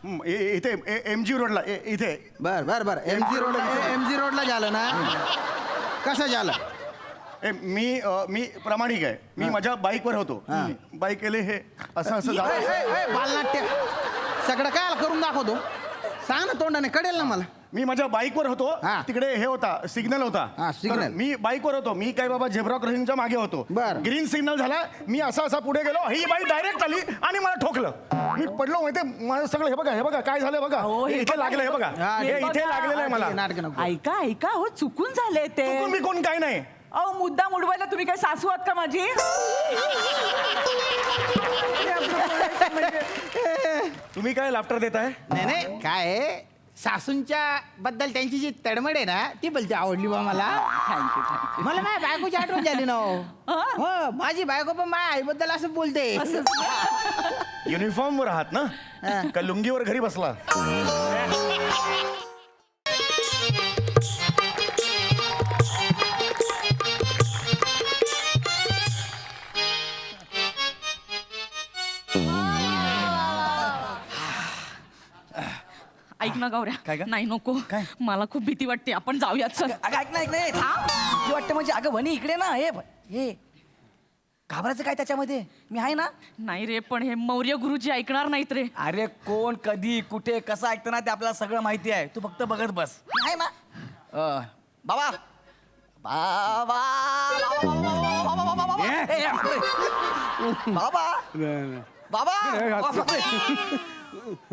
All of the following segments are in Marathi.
इथे MG रोडला इथे. बर MG रोडला झालं ना. कसं झालं? मी प्रामाणिक आहे. मी माझ्या बाईकवर होतो. बाईक केले हे असं झालं. बालनाट्य सगळं काय करून दाखवतो? सांग ना तोंडाने, कळेल ना मला. मी माझ्या बाईकवर होतो. तिकडे हे होता, सिग्नल होता. सिग्नल. मी बाईकवर होतो. मी काय बाबा झेब्रा क्रॉसिंगच्या मागे होतो. ग्रीन सिग्नल झाला. मी असा पुढे गेलो. ही बाई डायरेक्ट आली आणि मला ठोकलं. मी पडलो. माहिती माझं सगळं हे बघा काय झालं बघा. इथे लागलं. हे बघा इथे लागलेलं आहे मला. ऐका हो, चुकून झाले ते. चुकून मी कोण काय नाही. अहो मुद्दा मुडवायला तुम्ही काय सासू आहात का माझी? तुम्ही काय लाफ्टर देताय? नाही काय सासूंच्या बद्दल त्यांची जी तडमड आहे ना ती बोलते आवडली बा मला. थँक्यू. मला माझ्या बायकोची आठवण झाली ना. हो माझी बायको पण माझ्या आईबद्दल असं बोलते. युनिफॉर्म वर आहात ना का लुंगीवर घरी बसला? ऐक ना गौऱ्या, नाही नको. मला खूप भीती वाटते. आपण जाऊयात. चल. अगं ऐक ना भीती वाटते म्हणजे अगं वनी इकडे ना. हे घाबरायचं काय त्याच्यामध्ये? मी आहे ना. नाही रे, पण हे मौर्य गुरुजी ऐकणार नाहीत रे. अरे कोण कधी कुठे कसं ऐकतं ना ते आपल्याला सगळं माहिती आहे. तू फक्त बघत बस. मी आहे ना. बाबा बाबा बाबा बाबा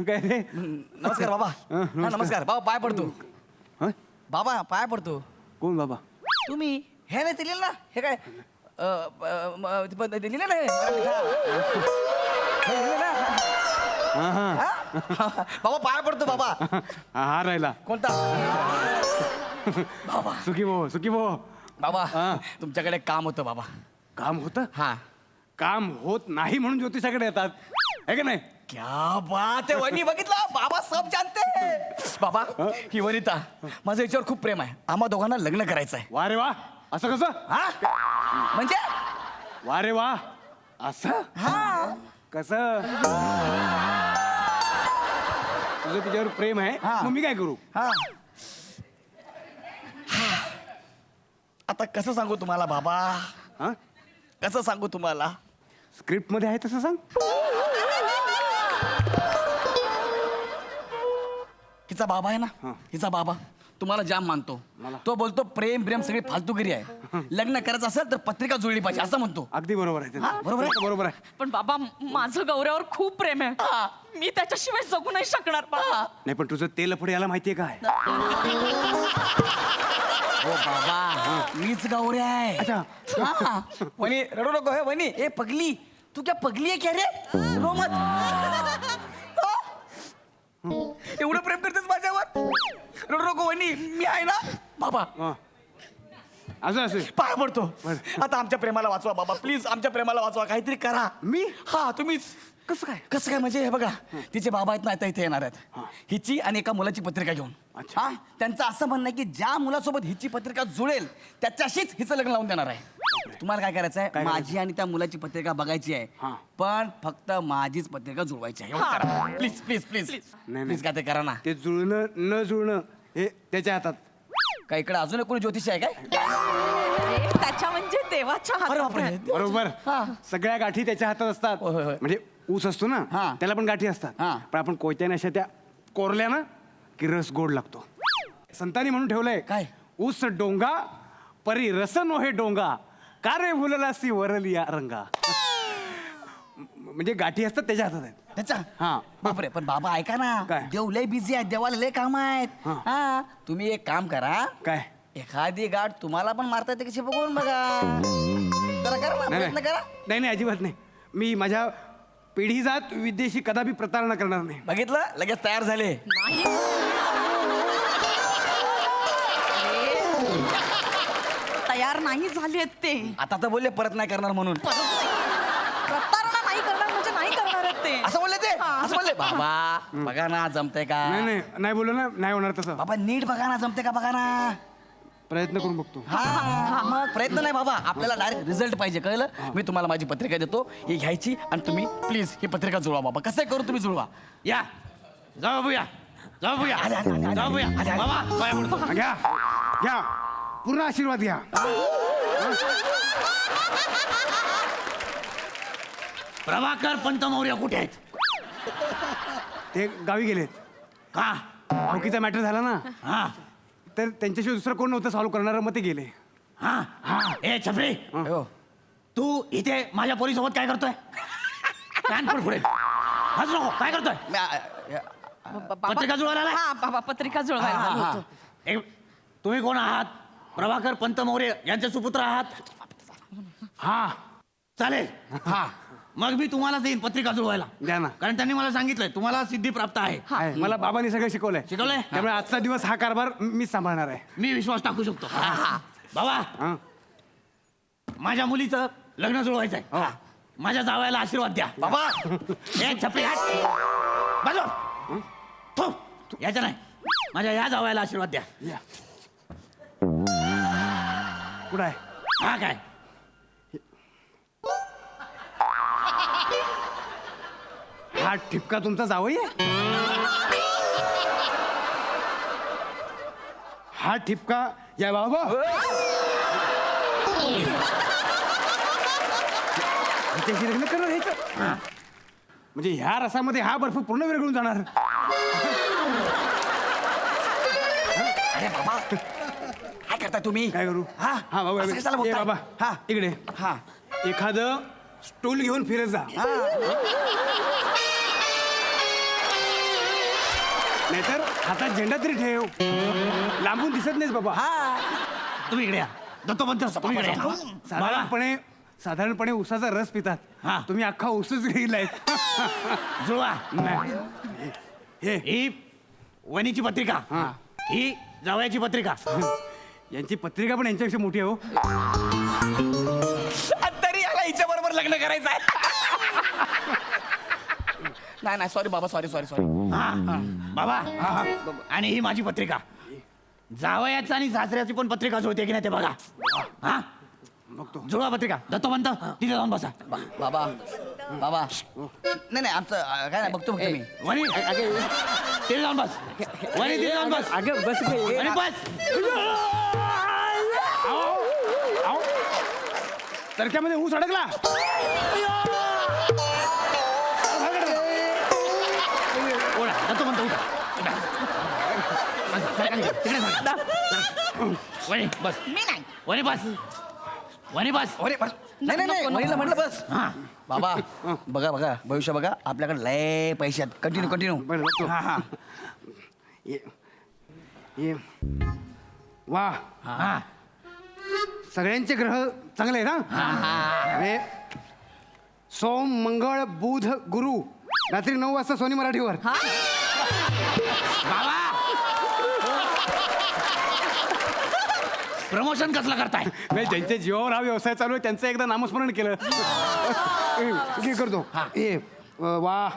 काय रे? नमस्कार बाबा. नमस्कार बाबा. पाय पडतो बाबा. पाय पडतो. कोण बाबा? तुम्ही हे नाही दिलेलं ना. हे काय दिलेलं नाही बाबा. पाय पडतो बाबा. हा राहिला कोणता बाबा? सुखी भाऊ बाबा तुमच्याकडे काम होतं बाबा. काम होतं? हा. काम होत नाही म्हणून ज्योतिषाकडे येतात आहे का नाही? क्या बात आहे. वनी बघितला बाबा सब जानते. बाबा ही वनिता माझं याच्यावर खूप प्रेम आहे. आम्हा दोघांना लग्न करायचं आहे. वा रे वा. असं कसं? हा म्हणजे वा रे वा. असं हा कसं? तुझं तिच्यावर प्रेम आहे. मग मी काय करू? हा. आता कसं सांगू तुम्हाला बाबा? हा? कसं सांगू तुम्हाला? स्क्रिप्ट मध्ये आहे तसं सांग. हिचा बाबा आहे ना. हिचा बाबा तुम्हाला जाम मानतो. तो बोलतो प्रेम सगळी फालतूगिरी आहे. लग्न करायचं असेल तर पत्रिका जुळली पाहिजे असं म्हणतो. अगदी बरोबर आहे. बरोबर आहे. बरोबर आहे. पण बाबा माझं गौऱ्यावर खूप प्रेम आहे. मी त्याच्याशिवाय जगू नाही शकणार बाबा. नाही पण तुझं ते लफडे याला माहितीये काय? हो बाबा मीच गौऱ्या आहे. अच्छा. वनी रडू नको. हे वनी ए पगली. तू क्या पगली आहे क्या रे? रोमत एवढं प्रेम करतेस माझ्यावर? रडू नको वनी. मी आहे ना बाबा. असं असेल. पाय पडतो. आता आमच्या प्रेमाला वाचवा बाबा. प्लीज आमच्या प्रेमाला वाचवा. काहीतरी करा. मी? हा तुम्हीच. कसं काय? कसं काय म्हणजे हे बघा तिचे बाबा आहेत ना आता इथे येणार आहेत. हिची आणि एका मुलाची पत्रिका घेऊन. अच्छा. हा त्यांचं असं म्हणणं आहे की ज्या मुलासोबत हिची पत्रिका जुळेल त्याच्याशीच हिचं लग्न लावून देणार आहे. तुम्हाला काय करायचं आहे? माझी आणि त्या मुलाची पत्रिका बघायची आहे. पण फक्त माझीच पत्रिका जुळवायची आहे. प्लीज प्लीज प्लीज प्लीज काय ते करा ना. ते जुळणं न जुळणं हे त्याच्या हातात. काय इकडे अजून कोणी ज्योतिष आहे काय? त्याच्या म्हणजे देवाच्या हातात आहे. बरोबर. सगळ्या गाठी त्याच्या हातात असतात. म्हणजे ऊस असतो ना त्याला पण गाठी असतात. पण आपण कोयत्याने अशा त्या कोरल्या ना की रस गोड लागतो. संतांनी म्हणून ठेवलंय काय? ऊस डोंगा परी रस नोहे डोंगा का रे फुललासी वरलिया रंगा. म्हणजे गाठी असतात त्याच्या हातात आहेत. त्याच्या हा. बापरे. पण बाबा ऐका ना. काय? देव लय बिझी आहे. देवाला लय काम आहेत. हा तुम्ही एक काम करा. काय? एखादी गाठ तुम्हाला पण मारता येते कशी बघून बघा. जरा करा ना प्रयत्न करा. नाही अजिबात नाही. मी माझ्या पिढीजात विद्येशी कदापि प्रतारणा करणार नाही. बघितलं लगेच तयार झाले. तयार नाही झालेत ते. आता तर बोलले परत नाही करणार म्हणून. प्रतारणा नाही करणार म्हणजे नाही करणार आहेत ते. असं बोलले ते. असं बोलले बाबा. बघा ना जमतंय का? नाही बोललो ना. नाही होणार तसं. बाबा नीट बघा ना जमते का बघा ना. प्रयत्न करून बघतो. हा मग प्रयत्न नाही बाबा. आपल्याला डायरेक्ट रिझल्ट पाहिजे. कळलं? मी तुम्हाला माझी पत्रिका देतो. ही घ्यायची आणि तुम्ही प्लीज ही पत्रिका जुळवा बाबा. कसं करू तुम्ही जुळवा. या जाऊ बघूया जाऊ बघूया जाऊ बघूया बाबा पाया पडतो. घ्या घ्या पूर्ण आशीर्वाद घ्या. प्रभाकर पंत मौर्य कुठे आहेत? ते गावी गेलेत. का? आवकीचा मॅटर झाला ना, हा तर त्यांच्याशिवाय दुसरं कोण नव्हतं सॉल्व्ह करणारं, मग ते गेले. हा हा ए छपरी तू इथे माझ्या पोरीसोबत काय करतोय? कान पण पुढे हसू नको. काय करतोय? पत्रिका जुळवायला आलाय? हा बाबा पत्रिका जुळवायला आलो होतो. तुम्ही कोण आहात? प्रभाकर पंत मौर्य यांचे सुपुत्र आहात? हा चालेल. हा मग मी तुम्हाला देईन पत्रिका जुळवायला. द्या ना. कारण त्यांनी मला सांगितलंय तुम्हाला सिद्धी प्राप्त आहे. आहे. मला बाबांनी सगळं शिकवलंय. शिकवलंय? त्यामुळे आजचा दिवस हा कारभार मीच सांभाळणार आहे. मी विश्वास टाकू शकतो. बाबा हा. माझ्या मुलीचं लग्न जुळवायचं आहे. माझ्या जावयाला आशीर्वाद द्या. बाबा ए छपरी हात बाजू थो याच्या नाही माझ्या या जावयाला आशीर्वाद द्या. या. कुठं आहे? हा काय हा ठिपका तुमचा जावई आहे? हा ठिपका या बाबा हिच्याशी लग्न करणार ह्याचं? म्हणजे ह्या रसामध्ये हा बर्फ पूर्ण विरघळून जाणार. अरे बाबा काय करताय तुम्ही? काय करू? हा हा बाबा असं कशाला ए बोलताय? बाबा हा इकडे. हा एखादं स्टूल घेऊन फिरत जा, नाहीतर हातात झेंडा तरी ठेव. लांबून दिसत नाहीस बाबा. तुम्ही इकडे या. दत्तोपंत तुम्ही इकडे या. बाबा साधारणपणे उसाचा रस पितात. हा. तुम्ही अख्खा ऊसच घेतलाय. जुळवा. नाही हे ही वणीची पत्रिका. हा. ही जावयाची पत्रिका. यांची पत्रिका पण यांच्यापेक्षा मोठी आहे हो. तरी याला हिच्या बरोबर लग्न करायचं आहे. नाही नाही सॉरी बाबा सॉरी सॉरी सॉरी. बाबा आणि ही माझी पत्रिका. जावयाचं आणि सासऱ्याची पण पत्रिका जुळते की नाही ते बघा. हा बघतो. जुळवा पत्रिका. दत्तोपंत तिथे जाऊन बसा. बाबा बाबा नाही नाही आमचं काय नाही बघतो मी. वणी तिथे जाऊन बस. वणी तिथे जाऊन बस. अगं बस वणी बस. तरक्यामध्ये ऊस अडकला. ओढा दत्तोपंत उठा. तिकडे जा. वणी बस. मी नाही. वणी बस. वणी बस. अरे बस. नाही नाही नाही वहिनीला म्हटलं बस. हा बाबा बघा बघा भविष्य बघा आपल्याकडे लय पैसे आहेत. Continue continue. बरं बघतो. हा हा ये वा हा सगळ्यांचे ग्रह चांगले आहेत ना. म्हणजे सोम मंगळ बुध गुरु रात्री 9 वाजता सोनी मराठीवर. बाबा प्रमोशन कसलं करताय? म्हणजे ज्यांच्या जीवावर हा व्यवसाय चालू आहे त्यांचं एकदा नामस्मरण केलं. हे करतो. हे वा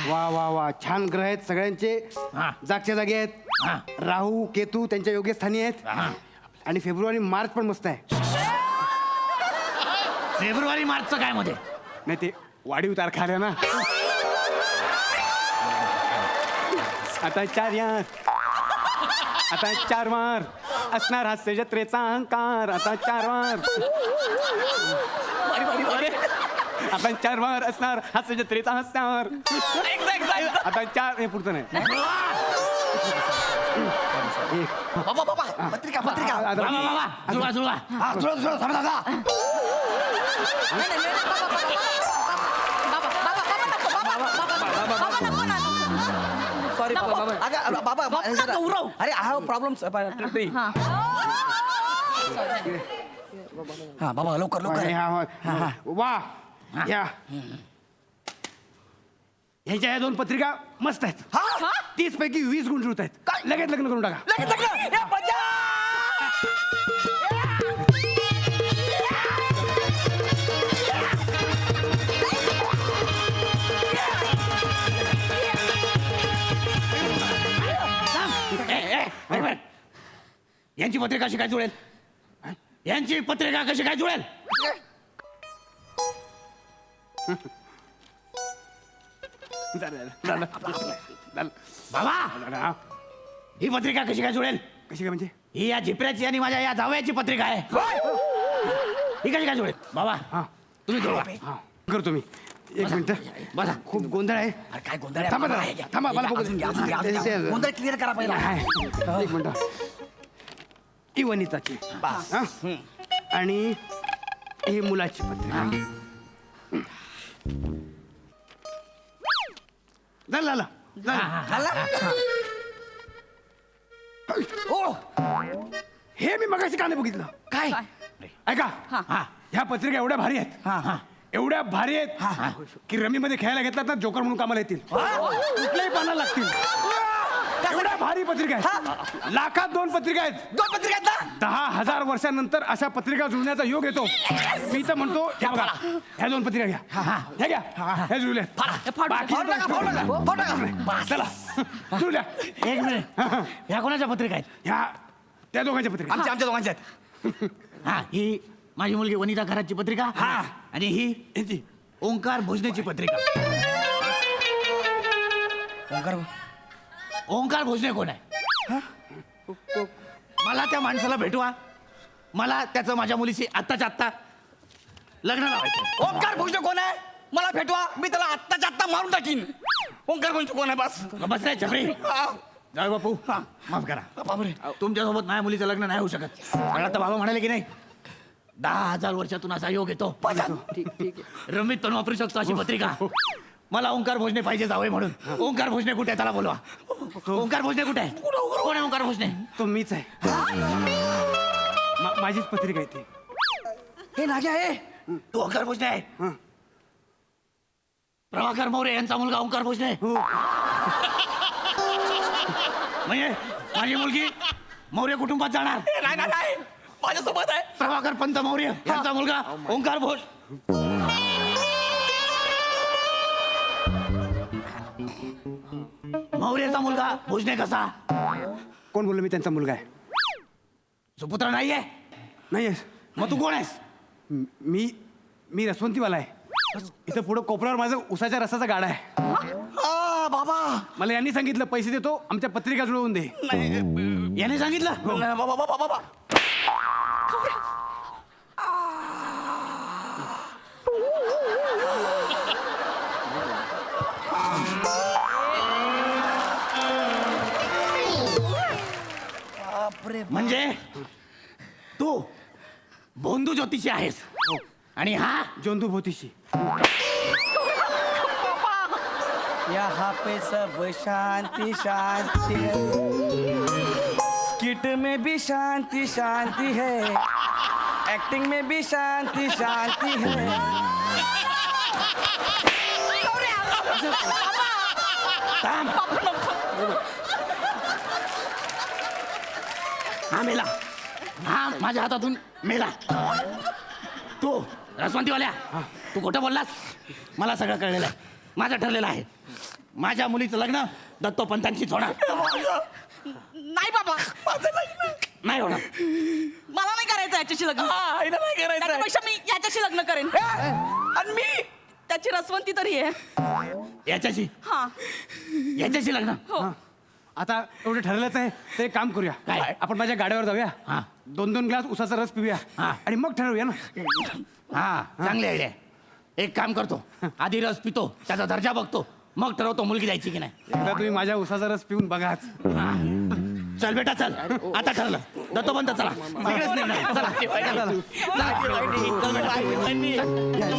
वा वा वा छान ग्रह आहेत सगळ्यांचे. हा. जागच्या जागी हा. आहेत. राहू केतू त्यांच्या योग्य स्थानी आहेत. आणि फेब्रुवारी मार्च पण मस्त आहे. फेब्रुवारी मार्चचं काय मध्ये? नाही ते वाढीव तारखा आल्या ना. आता 4 यार आता 4 वार असणार हास्य जत्रेचा अहंकार. आता 4 वार आता 4 वार असणार हास्य जत्रेचा हस्तार. आता 4 हे पुढचं नाही. बाबा बाबा पत्रिका पत्रिका. बाबा बाबा जुळवा जुळवा. हा जुळव जुळव थांबा दादा. नाही, नाही, नाही, बाबा, बाबा, बाबा, बाबा, बाबा, नको ना. सॉरी बाबा बाबा अगं बाबा बाबा, गौरव. अरे आय हॅव प्रॉब्लेम. हा. हा बाबा लवकर लवकर. हा वा या ह्याच्या या 2 पत्रिका मस्त आहेत. 30 पैकी 20 गुण जुळत आहेत. काय? लगेच लग्न करून टाका. लगेच लग्न. या मजा. यांची पत्रिका कशी काय जुळेल? यांची पत्रिका कशी काय जुळेल? बाबा हा. ही पत्रिका कशी काय जुळेल? कशी काय म्हणजे? ही या झिपऱ्याची आणि माझ्या या जावयाची पत्रिका आहे. ही कशी काय जुळेल? बाबा हा तुम्ही जुळवा. हा करतो मी. एक मिनिट बसा. खूप गोंधळ आहे. अरे काय गोंधळ आहे? थांबा जरा, थांबा मला बघू अजून दे. घ्या, अजून घ्या, अजून घ्या. ते- गोंधळ क्लिअर करा पहिला. आहे. एक मिनिट ही वनिताची हा? आणि ही मुलाची पत्रिका. झालं ओ हे मी मगाशी का नाही बघितलं? काय ऐका हा. ह्या पत्रिका एवढ्या भारी आहेत एवढ्या भारी आहेत की रमीमध्ये खेळायला घेतलात ना जोकर म्हणून कामाला येतील. कुठल्याही पानाला लागतील. एवढ्या भारी पत्रिका आहेत. लाखात 2 पत्रिका आहेत. 2 पत्रिका आहेत ना? 10,000 वर्षांनंतर अशा पत्रिका जुळण्याचा योग येतो. मी तर म्हणतो ह्या बघा ह्या 2 पत्रिका घ्या. ह्या घ्या ह्या जुळल्या. बाकी फाडू नका, फाडू नका, फाडू नका. चला जुळल्या. एक मिनिट. ह्या कोणाच्या पत्रिका आहेत? ह्या त्या दोघांच्या पत्रिका. आमच्या दोघांच्या आहेत. हा ही माझी मुलगी वनिता खरातची पत्रिका. हा. आणि ही यांची. ओंकार भोजनेची पत्रिका. ओंकार भोजने कोण आहे? मला त्या माणसाला भेटवा. मला त्याचं माझ्या मुलीशी आत्ताच्या आत्ता लग्न लावायचं. ओंकार भोजने कोण आहे? मला भेटवा, मी त्याला आत्ताच्या आत्ता मारून टाकीन. ओंकार भोजने कोण आहे? बस बस रे छपरी. जाऊ बापू माफ करा. बापरे. तुमच्यासोबत माझ्या मुलीचं लग्न नाही होऊ शकत. कारण आता बाबा म्हणाले की नाही 10,000 वर्षातून असा योग येतो. रमीत पण वापरू शकतो अशी पत्रिका. मला ओंकार भोजने पाहिजे जावं म्हणून. ओंकार भोजने कुठे आहे त्याला बोलवा. ओंकार भोजने कुठे आहे? कोण आहे ओंकार भोजने? तो मीच आहे. माझीच पत्रिका आहे ती. हे नाग्या आहे. तू ओंकार भोजने आहे? प्रभाकर मोरे यांचा मुलगा ओंकार भोजने. म्हणजे माझी मुलगी मौर्य कुटुंबात जाणार. नाही नाही नाही, माझ्यासोबत आहे. प्रभाकर पंत मौर्य यांचा मुलगा ओंकार भोज. मौर्याचा मुलगा भोजने कसा? कोण बोललो मी त्यांचा मुलगा आहे? सुपुत्र नाहीये? नाही मग तू कोण आहेस? मी रसवंतीवाला आहे. इथं पुढं कोपऱ्यावर माझं उसाच्या रसाचा गाडा आहे. बाबा मला यांनी सांगितलं पैसे देतो आमच्या पत्रिका जुळवून दे. याने सांगितलं? बाबा बाबा बाबा म्हणजे तू भोंदू ज्योतिषी आहेस आणि हा जोंदू भोतीशी. यहाँ पे सब शांति शांति है. स्किट में भी शांति शांति है. एक्टिंग में भी शांति शांति है. थांब. हा मेला. हा माझ्या हातातून मेला. तू रसवंतीवाल्या तू खोटं बोललास. मला सगळं कळलेलं आहे. माझं ठरलेलं आहे. माझ्या मुलीचं लग्न दत्तोपंतांशीच होणार. नाही बाबा माझं लग्न नाही होणार. मला नाही करायचं याच्याशी लग्न. हिला नाही करायचं. त्याच्यापेक्षा मी याच्याशी लग्न करेन. आणि मी त्याची रसवंती तरी आहे. याच्याशी हा याच्याशी लग्न. हो. आता एवढं ठरलंच आहे तर एक काम करूया. काय? आपण माझ्या गाड्यावर जाऊया. हा. 2-2 ग्लास उसाचा रस पिऊया. हा. आणि मग ठरवूया ना. हा चांगली आयडिया आहे. एक काम करतो आधी रस पितो त्याचा दर्जा बघतो मग ठरवतो मुलगी द्यायची की नाही. एकदा तुम्ही माझ्या उसाचा रस पिऊन बघाच. हा. चल बेटा चल आता ठरलं. दत्तोपंत चला तिकडेच निर्णय. चला चला. चल बेटा.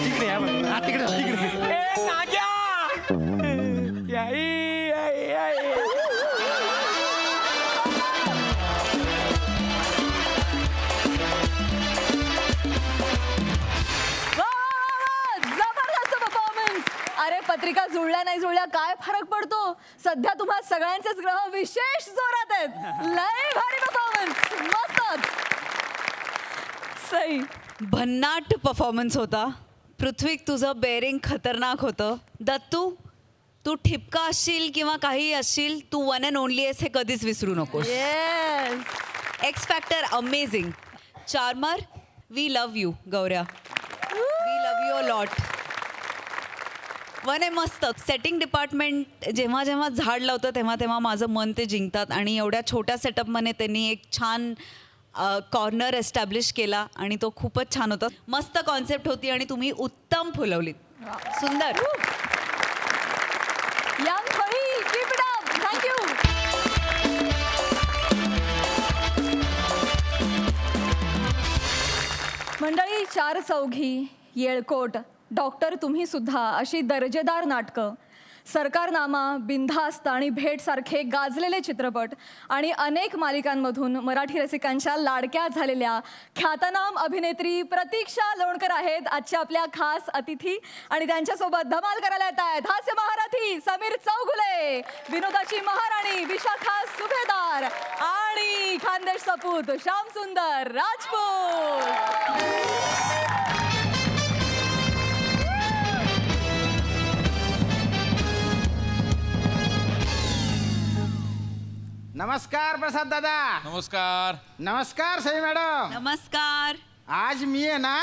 तिकडे या बघ. हा, तिकडे तिकडे. ए नाग्या जबरदस्त परफॉर्मन्स. अरे पत्रिका जुळल्या नाही जुळल्या काय फरक पडतो. सध्या तुम्हा सगळ्यांचेच ग्रह विशेष जोरात आहेत. लय भारी परफॉर्मन्स. मस्तच. सई भन्नाट परफॉर्मन्स होता. पृथ्वीक तुझं बेअरिंग खतरनाक होतं. दत्तू तू ठिपका असशील किंवा काही असशील तू वन अँड ओनली आहेस हे कधीच विसरू नकोस. Yes. X factor amazing. Charmer we love you गौऱ्या. We love you a lot. वने मस्त सेटिंग डिपार्टमेंट जेव्हा जेव्हा झाड लावतं तेव्हा तेव्हा माझं मन ते जिंकतात आणि एवढ्या छोट्या सेटअपमध्ये त्यांनी एक छान कॉर्नर एस्टॅब्लिश केला आणि तो खूपच छान होता. मस्त कॉन्सेप्ट होती आणि तुम्ही उत्तम फुलवलीत. सुंदर. Young Fahil, keep it up. Thank you. मंडळी, चार चौघी, येळकोट, डॉक्टर तुम्ही सुद्धा अशी दर्जेदार नाटकं, सरकारनामा, बिनधास्त आणि भेट सारखे गाजलेले चित्रपट आणि अनेक मालिकांमधून मराठी रसिकांच्या लाडक्या झालेल्या ख्यातनाम अभिनेत्री प्रतीक्षा लोणकर आहेत आजच्या आपल्या खास अतिथी. आणि त्यांच्यासोबत धमाल करायला येत आहेत हास्य महारथी समीर चौगुले, विनोदाची महाराणी विशाखा सुभेदार आणि खानदेश सपूत श्याम सुंदर राजपूत. नमस्कार प्रसाद दादा. नमस्कार. नमस्कार सई मॅडम. नमस्कार. आज मी आहे ना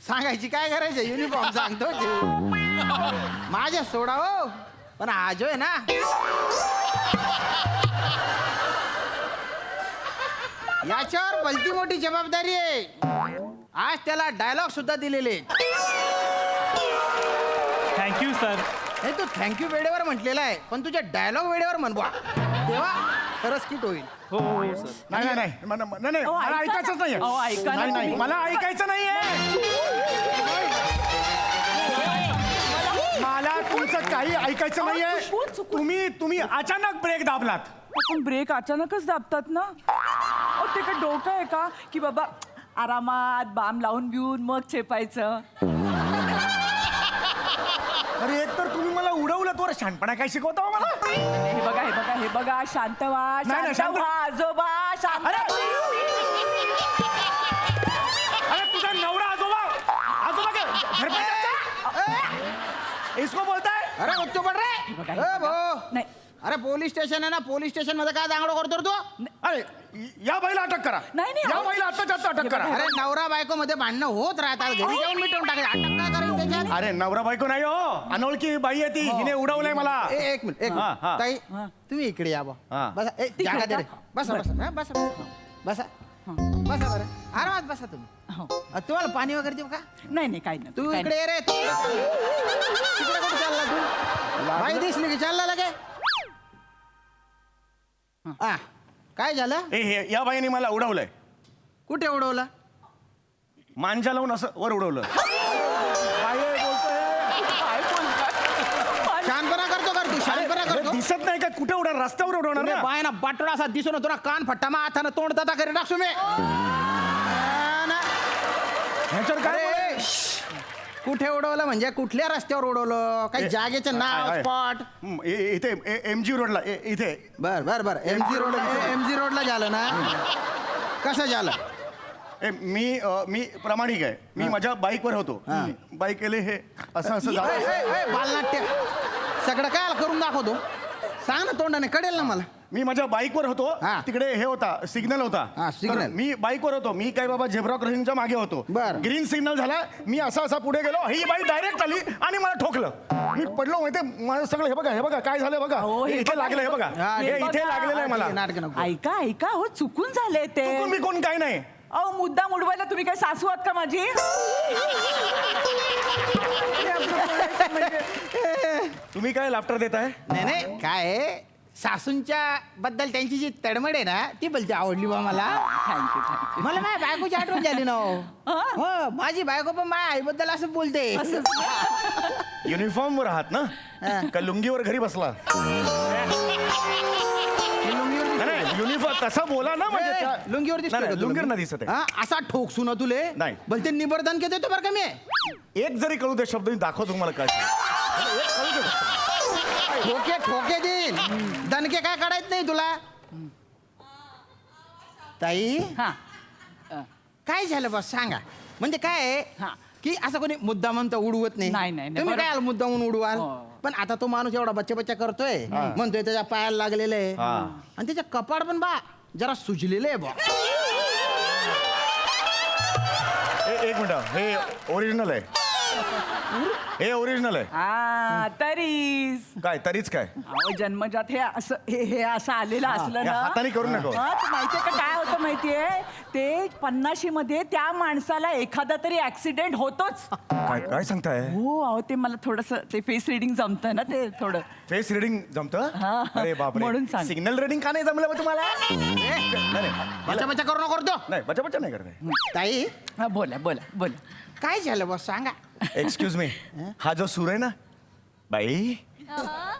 सांगायची काय गरज आहे, युनिफॉर्म सांगतो माझ्या सोडा हो, पण आज आहे ना याच्यावर भलती मोठी जबाबदारी आहे. आज त्याला डायलॉग सुद्धा दिलेले. Thank you sir. नाही तू थँक्यू वेळेवर म्हटलेला आहे, पण तुझे डायलॉग वेळेवर म्हणवा तेव्हा खरंच किट होईल. हो सर. नाही नाही नाही नाही मला ऐकायचंच नाहीये. नाही नाही मला ऐकायचं नाहीये. मला तुमचं काही ऐकायचं नाहीये. तुम्ही अचानक ब्रेक दाबलात. पण ब्रेक अचानकच दाबतात ना. ते काय डोकं आहे का की बाबा आरामात बाम लावून बिवून मग चेपायचं. अरे एक तर तुम्ही मला उडवलं, तो शानपणा काय शिकवता हो मला. हे बघा शांत व्हा, नाही, शांत व्हा, आजोबा शांत. अरे तुझा नवरा आजोबा घर पे इसको बोलताय. अरे उच्च पड रे. भाऊ नाही. अरे पोलीस स्टेशन आहे ना, पोलीस स्टेशन मध्ये काय दांगडो करतो रे तू. अरे या बाईला अटक करा. नाही, नाही, या अहो. बाईला आता अटक करा. अरे नवरा बायको मध्ये भांडणं होत राहतात, घरी जाऊन मिटवून टाकायचं. अटक काय करेल त्याच्यात. अरे नवरा बायको नाही हो, अनोळखी बाई आहे ती. हिने उडवलंय मला. एक मिनिट हा, हा. ताई तुम्ही इकडे या बा. हा. बसा. जागा दे रे. बसा बसा हा, बसा बसा बसा बरं आरामात बसा तुम्ही. तुम्हाला पाणी वगैरे देऊ का. नाही काही नाही. तू इकडे ये रे. तिकडे कुठे चालला तू. बाई दिसली की चालला लगे. हा काय झालं. हे या बाईने मला उडवलंय. कुठे उडवलं. मांजा लावून असं वर उडवलं. शानपणा करतो कर तू. शानपणा अरे करतो. दिसत नाही का कुठे उडवणार, रस्त्यावर उडवणार ना. बाय ना बाटोडा असा दिसून होतो ना, कान फट्टा मा हातानं तोंड दाता करी टाकसू मी. ह्याच्यावर काय अरे, कुठे उडवलं म्हणजे कुठल्या रस्त्यावर उडवलं, काही जागेचं नाव आहे. स्पॉट. इथे MG रोडला इथे. बर बर बर MG रोडला झालं ना. कसं झालं. मी प्रामाणिक आहे. मी माझ्या बाईकवर होतो. बाईक केले हे असं झालं. बालनाट्य सगळं काय करून दाखवतो. सांग ना तोंडाने कळेल ना मला. मी माझ्या बाईकवर होतो. हा. तिकडे हे होता सिग्नल होता. हा, signal. तर मी बाईकवर होतो. मी काय बाबा झेब्रा क्रॉसिंगच्या मागे होतो. बर. ग्रीन सिग्नल झाला. मी असा पुढे गेलो. ही बाई डायरेक्ट आली आणि मला ठोकलं. मी पडलो माहितीये. माझं सगळं हे बघा काय झालं बघा. इथे लागलं हे बघा. हा, हे इथे लागलेलं आहे मला. नाटक नको. ऐका हो चुकून झाले ते. चुकून मी कोण काय नाही. अहो मुद्दा उडवायला तुम्ही काय सासू आहात का माझी. तुम्ही काय लाफ्टर देताय. नाही नाही काय आहे, सासूंच्या बद्दल त्यांची जी तडमड आहे ना ती बोलते आवडली बा मला. थँक्यू. मला माझ्या बायकोची आठवण झाली ना हो. हो माझी बायको पण माझ्या आईबद्दल असं बोलते. युनिफॉर्म वर आहात ना. का लुंगीवर घरी बसला. नाही युनिफॉर्म तसा बोला ना म्हणजे त्या- लुंगीवर दिसतोय नाही, का तुला लुंगीवर मी? नाही दिसत आहे. हा, असा ठोकसू ना तुले. नाही. बोलते निबर्धन के देतो बरं का मी. एक जरी कळू दे शब्द मी दाखवतो तुम्हाला काय. ठोके ठोके देईन. दणके काय काढायच नाही तुला. ताई हा काय झालं बस सांगा. म्हणजे काय आहे, हा. की असं कोणी मुद्दामन तर उडवत नाही, नाही. नाही, तुम्ही काय मुद्दामून उडवाल. हो. पण आता तो माणूस एवढा बच्चा करतोय म्हणतोय त्याच्या पायाला लागलेलं आहे. हा. आणि त्याच्या कपाड पण बा जरा सुजलेलं आहे बा. एक मिनिट हे ओरिजिनल आहे. हे ओरिजिनल आहे. हा तरीच काय तरीच काय अहो जन्मजात हे असं हे असं आलेलं असलं हे ना हाताने करू नको. हा, तर माहितीये का काय होतं माहितीये ते 50शी मध्ये त्या माणसाला एखादा तरी ऍक्सिडेंट होतोच. काय काय सांगताय? हो अहो ते मला थोडस ते फेस रिडिंग जमतं ना ते थोडं. फेस रिडिंग जमतं? हा. अरे बापरे, म्हणून सांग. सिग्नल रिडिंग का नाही जमलं मग तुम्हाला? बचा बचा करू नको तो. नाही बचा बचा नाही करताय. ताई हा बोला बोला बोला. काय झालं बस सांगा. एक्सक्यूज मी, हा जो सूर आहे ना बाई,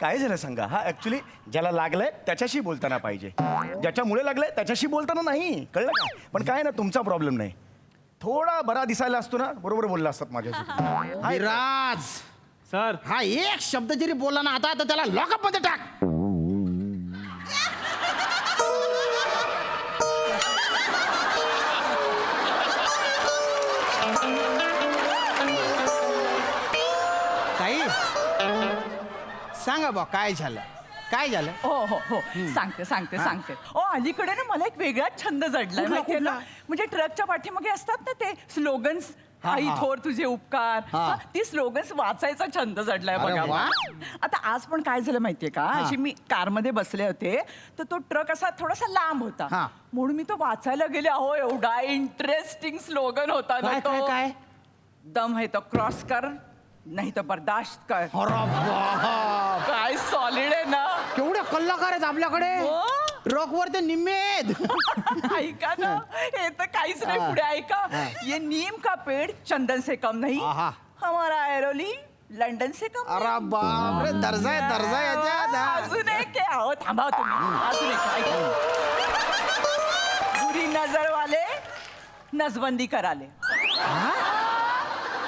काय झालं सांगा. हा ऍक्च्युली ज्याला लागलंय त्याच्याशी बोलताना पाहिजे, ज्याच्यामुळे लागलंय त्याच्याशी बोलताना नाही, कळलं का? पण काय ना तुमचा प्रॉब्लेम नाही, थोडा बरा दिसायला असतो ना, बरोबर बोलला असतात माझ्याशी. विराज सर हा एक शब्द जरी बोलला ना आता तर त्याला लॉकअप मध्ये टाक. ताई सांगा बा काय झालं काय झालं. हो हो हो सांगते सांगते सांगते. ओ अलीकडे ना मला एक वेगळाच छंद जडलाय कुठला, माहितीये ना, कुठला? म्हणजे ट्रकच्या पाठीमागे असतात ना ते स्लोगन्स, हा, आई हा. थोर तुझे उपकार, हा. हा, ती स्लोगन्स वाचायचा छंद जडलाय अरे बघा वा. मला. आता आज पण काय झालं माहितीये का, हा. अशी मी कारमध्ये बसले होते तर तो ट्रक असा थोडासा लांब होता, हा. म्हणून मी तो वाचायला गेले. अहो एवढा इंटरेस्टिंग स्लोगन होता ना काय काय तो. काय दम है तो क्रॉस कर, नाही तर बर्दाश्त कर. अरे बाप. काय सॉलिड आहे ना. केवढे कलाकार आहेत आपल्याकडे. हो. ट्रक वर ते निम्मेद. ऐका ना, हे तर काहीच नाही. पुढे ऐका, ये नीम का पेड़ चंदन से कम नहीं, आहा. हमारा एरोली लंडन से कम नहीं. अरे बाप रे दर्जा आहे दर्जा याच्यात. अजून एक आहे. अहो थांबा तुम्ही, अजून एक ऐका. बुरी नजर वाले नसबंदी कराले.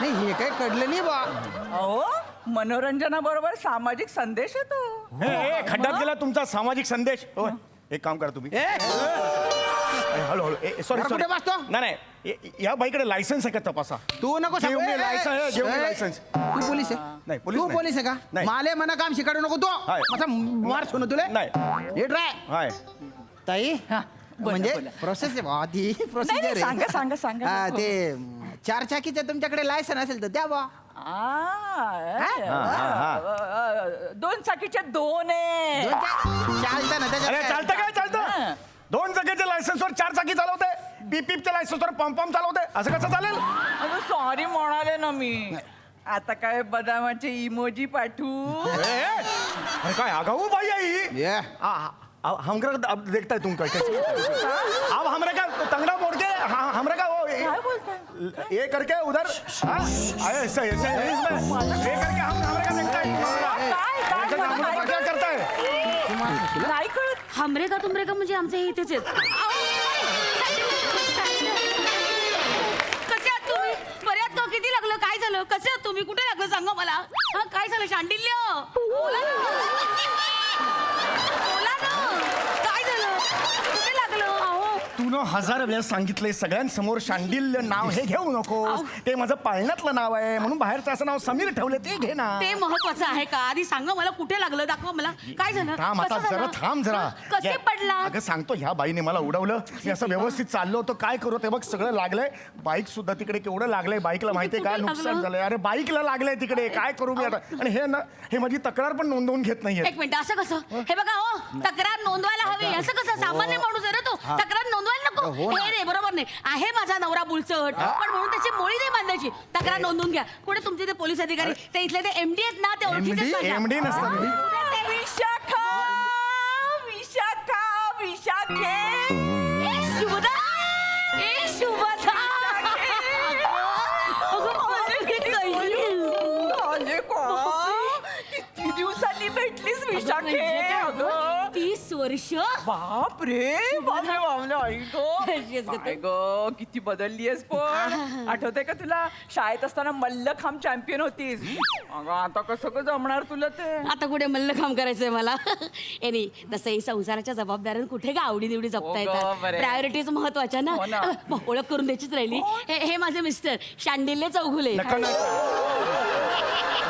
नाही हे काही कळलं नाही बा. अहो मनोरंजनाबरोबर सामाजिक संदेश येतो. हे खड्ड्यात गेला तुमचा सामाजिक संदेश. होय, एक काम करा तुम्ही, ए, हळूहळू. सॉरी बरं, सॉरी, कुठे बसतो? नाही या बाईकडे लायसन्स आहे का तपासा. तू नको घेऊन सांगू. ये लायसन्स, घेऊन ये ए, लायसन्स. तू पोलीस आहे नाही, पोलीस तू नाही. पोलीस आहे का नाही. माले मना काम शिकाडू नको तू. हाय. माझा मार सुन तुले नाही. हे ट्राय हाय, ताई हा, बोला, म्हणजे बोला. प्रोसेस आहे बा ती नाही, प्रोसिजर सांगा, सांगा, सांगा. आहे. हो. ते 4 चाकीचं तुमच्याकडे लायसन असेल तर द्या बा. दोन चाकीच्या दोन आहे. चालतं ना अरे त्याच्यात चालतं काय चालतं? 2 चाकीच्या लायसन्सवर 4 चाकी चालवते, पीपीपच्या लायसन्सवर पम चालवते, असं कसं चालेल? अगं सॉरी म्हणाले ना मी. आता काय बदामाचे इमोजी पाठवू? अरे काय आगाऊ बाई आई. ये. हमरा देखता है तुम कैसे? अब हमरे का तंगड़ा मोड़ के हमरे का वो काय बोलताय? ये करके उधर ऐसे ऐसे इसमें ये करके हम हमरे का देखता है. काय ऐसे हम लोग क्या करता है? नाही कळत. हमरे का तुमरे का म्हणजे आमचे इथेच आहेत. कसे आहात तुम्ही? बरे आहात का? किती लागलं? काय झालं? कसे आहात तुम्ही? कुठे लागलं सांगा मला. हा, काय झालं? शांडिल्य बोला ना. बोला ना. काय झालं? कुठे लागलं? अहो तू न 1000 वेळेस सांगितलंय सगळ्यांसमोर शांडिल्य नाव हे घेऊ नकोस. ते माझं पाळण्यातलं नाव आहे, म्हणून बाहेरचं असं नाव समीर ठेवलं, ते घे ना. ते महत्वाचं आहे का? आधी सांगा मला कुठे लागलं, दाखवा मला. काय झालं? थांब आता कसं जरा, झालं? थांब जरा. कसे पडला? अगं सांगतो, ह्या बाईने मला उडवलं. मी असं व्यवस्थित चाललो होतो, काय करू ते बघ सगळं लागलंय. बाईक सुद्धा तिकडे केवढं लागलंय. बाईकला माहितीये का कुठे नुकसान लागलं? झालंय. अरे बाईकला लागलंय तिकडे, काय करू मी आता? आणि हे ना, हे माझी तक्रार पण नोंदवून घेत नाहीये. एक मिनिट, असं कसं? हे बघा हो, तक्रार नोंदवायला हवी. असं कसं? सामान्य माणूस आहे ना तो, तक्रार नोंदवायला नको. हे रे बरोबर नाही. आहे माझा नवरा बुलचट, पण म्हणून त्याची मोळी नाही बांधायची. तक्रार नोंदवून घ्या. कुठे तुमचे ते पोलीस अधिकारी, ते इथले ते एमडी आहेत ना, ते ओळखीचे एमडी नसतात. विशाखा विशाखा विशाखे. शुभदा ए शुभदा. आले का? किती दिवसांनी भेटलीस विशाखे? अगं 30 वर्ष. बाप रे, बापरे बापरे, आई Yes, गो, आई गो, किती बदललीस पण. आठवतंय का तुला शाळेत असताना मल्लखांब चॅम्पियन होतीस? अगं आता कसं का जमणार तुला ते? आता कुठे मल्लखांब करायचंय मला. एनी तसंही संसाराच्या जबाबदाऱ्या कुठे का आवडीनिवडी जपता हो गं, येतात. बरं आहे. प्रायोरिटीज महत्वाच्या ना. हो ना. ओळख करून द्यायचीच राहिली. हे माझे मिस्टर शांडिल्य चौघुले. नका ना.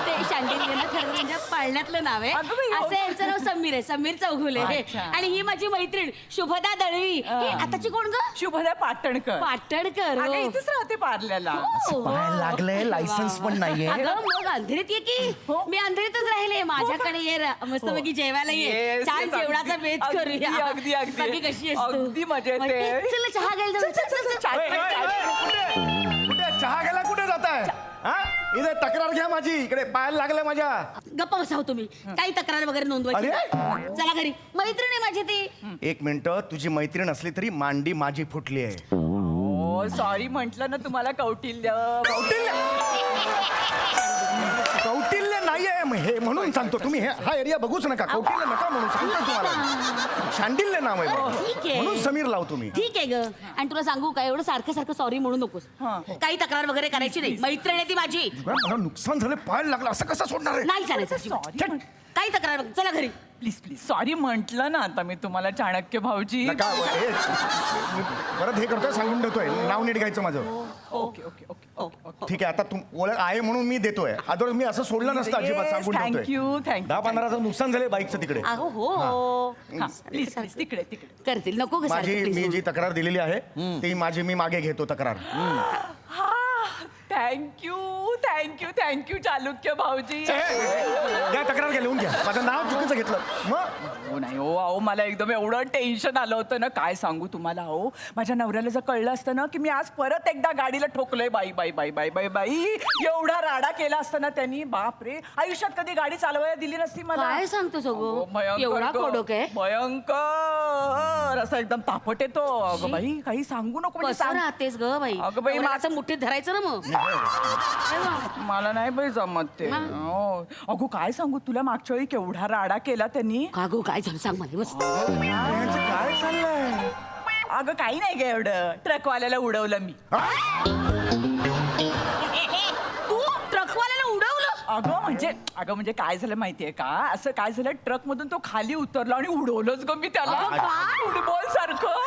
ते शांडिल्य ना खरं म्हणजे पाळण्यातलं नाव आहे. अगं बाई, हो. असं यांचं नाव समीर आहे, समीर चौघुले. अच्छा. आणि ही माझी मैत्रीण शुभदा दळवी. ही आताची कोण ग? शुभदा पाटणकर. पाटणकर. अगं, हो. इथेच राहते पार्ल्याला. हो. पाय लागलंय, लायसन्स पण नाहीये. अगं मग अंधेरीत ये की. मी अंधेरीतच राहिले. माझ्याकडे ये मस्तपैकी जेवायला ये. Yes, छान yes, जेवणाचा अगदी, बेत करूया. अगदी, अगदी. बाकी कशी आहेस तू? अगदी मजेत आहे. मजेत. चल चहा घ्यायला जाऊ. चल, चल, चल. ओय, ओय, ओय, कुठे चहा घ्यायला कुठे जाताय? हा इथे तक्रार घ्या माझी, इकडे पायाला लागलंय माझ्या. गप्पा बसाव तुम्ही. काही तक्रार वगैरे नोंदवायची अरे? नाही. चला घरी. मैत्रीण आहे माझी ती. एक मिनिट, तुझी मैत्रीण असली तरी मांडी माझी फुटली आहे. हो सॉरी म्हंटल ना तुम्हाला कौटिल्य. कौटिल्य नाहीये हे म्हणून सांगतो. तुम्ही हा एरिया बघूच नका. कौटिल्य नका म्हणून सांगतो तुम्हाला. शांडिल्य नाव आहे बघा. ठीक आहे. म्हणून समीर लाव तुम्ही. ठीक आहे ग. आणि तुला सांगू का, एवढं सारखं सारखं सॉरी म्हणू नकोस. काही तक्रार वगैरे करायची नाही. मैत्रीण आहे ती माझी. मला नुकसान झालं, पायाला लागलं, असं कसं सोडणार आहे? नाही चालायचं अजिबात. काही तक्रार चला घरी. प्लीज प्लीज सॉरी म्हंटल ना आता मी तुम्हाला चाणक्य भाऊजी. नका मी परत हे करतोय, सांगून देतोय. नाव नीट घ्यायचं माझं. Okay okay okay. ठीक आहे, आता तू ओळख आहे म्हणून मी देतोय. अदर मी असं सोडलं नसतं अजिबात. सांगून थँक्यू ठेवतोय. थँक्यू. 10-15 नुकसान झाले बाईकचं तिकडे. अहो हो. प्लीज प्लीज तिकडे तिकडे. करतील नको ग सारखं, माझी please. मी जी तक्रार दिलेली आहे ती माझी मी मागे घेतो तक्रार. हा थँक्यू थँक्यू थँक्यू चालुक्य भाऊजी. द्या तक्रार घ्या, लिहून घ्या. माझं नाव चुकीचं घेतलं मग. हो नाही हो अहो मला एकदम एवढं टेन्शन आलं होतं ना, काय सांगू तुम्हाला. अहो माझ्या नवऱ्याला जर कळलं असतं ना की मी आज परत एकदा गाडीला ठोकलंय, बाई बाई बाई बाई बाई बाई एवढा राडा केला असता ना त्यांनी, बाप रे, आयुष्यात कधी गाडी चालवायला दिली नसती मला. काय सांगतो सगळं? अहो, भयंकर एवढा ग. कडक आहे? भयंकर असं एकदम तापट येतो. अगं बाई काही सांगू नको म्हणजे कसं सांग. राहतेस ग बाई? अगं बाई, नवऱ्याला असं मुठीत धरायचं ना मग. मला नाही बाई जमत ते. हो. अगो काय सांगू तुला, मागच्या वेळी केवढा राडा केला त्यांनी. का गो काय झालं सांग मला. बस. यांचं काय चाललंय? अगं काही नाही ग एवढं, ट्रकवाल्याला उडवलं मी. तू ट्रकवाल्याला उडवलं? अगं म्हणजे काय झालं माहितीये का, असं काय झालं, ट्रक मधून तो खाली उतरला आणि उडवलंच ग मी त्याला फुटबॉल सारखं.